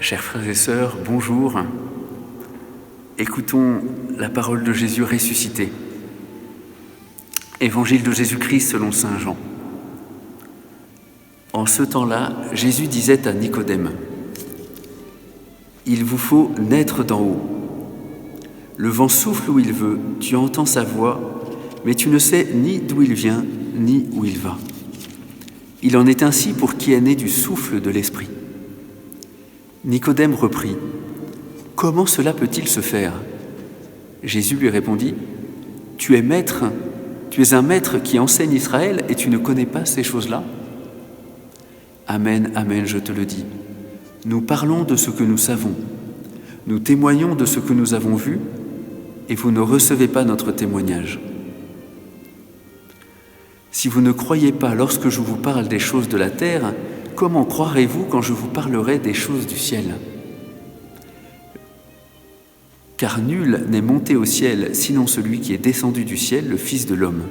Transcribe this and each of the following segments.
Chers frères et sœurs, bonjour. Écoutons la parole de Jésus ressuscité. Évangile de Jésus-Christ selon saint Jean. En ce temps-là, Jésus disait à Nicodème : « Il vous faut naître d'en haut. Le vent souffle où il veut, tu entends sa voix, mais tu ne sais ni d'où il vient, ni où il va. Il en est ainsi pour qui est né du souffle de l'Esprit. » Nicodème reprit : « Comment cela peut-il se faire ?» Jésus lui répondit : « Tu es un maître qui enseigne Israël et tu ne connais pas ces choses-là ? Amen, amen, je te le dis. Nous parlons de ce que nous savons, nous témoignons de ce que nous avons vu, et vous ne recevez pas notre témoignage. Si vous ne croyez pas lorsque je vous parle des choses de la terre, comment croirez-vous quand je vous parlerai des choses du ciel ? Car nul n'est monté au ciel, sinon celui qui est descendu du ciel, le Fils de l'homme.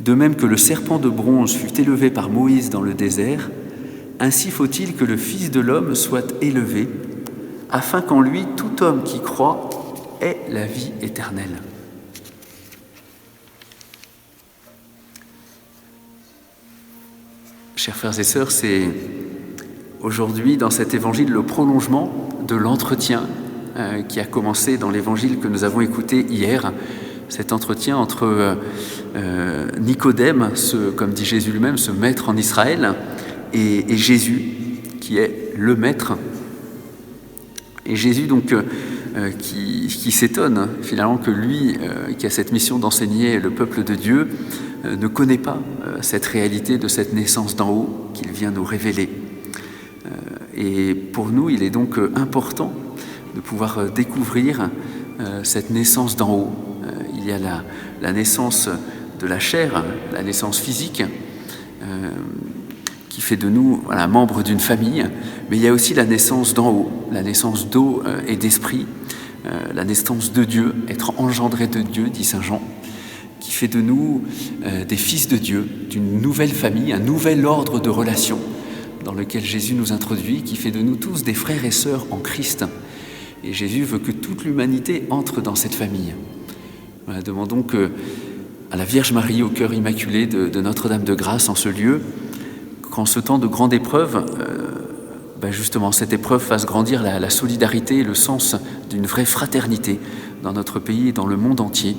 De même que le serpent de bronze fut élevé par Moïse dans le désert, ainsi faut-il que le Fils de l'homme soit élevé, afin qu'en lui tout homme qui croit ait la vie éternelle. » Chers frères et sœurs, c'est aujourd'hui dans cet évangile le prolongement de l'entretien qui a commencé dans l'évangile que nous avons écouté hier, cet entretien entre Nicodème, comme dit Jésus lui-même, ce maître en Israël, et Jésus, qui est le maître. Et Jésus, donc, qui s'étonne finalement que lui, qui a cette mission d'enseigner le peuple de Dieu, ne connaît pas cette réalité de cette naissance d'en haut qu'il vient nous révéler. Et pour nous, il est donc important de pouvoir découvrir cette naissance d'en haut. Il y a la naissance de la chair, la naissance physique, qui fait de nous membres d'une famille, mais il y a aussi la naissance d'en haut, la naissance d'eau et d'esprit, la naissance de Dieu, être engendré de Dieu, dit saint Jean, qui fait de nous des fils de Dieu, d'une nouvelle famille, un nouvel ordre de relations dans lequel Jésus nous introduit, qui fait de nous tous des frères et sœurs en Christ. Et Jésus veut que toute l'humanité entre dans cette famille. Voilà, demandons à la Vierge Marie, au cœur immaculé de Notre-Dame de Grâce en ce lieu, qu'en ce temps de grande épreuve, justement cette épreuve fasse grandir la solidarité et le sens d'une vraie fraternité dans notre pays et dans le monde entier,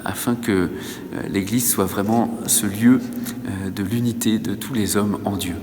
afin que l'Église soit vraiment ce lieu de l'unité de tous les hommes en Dieu.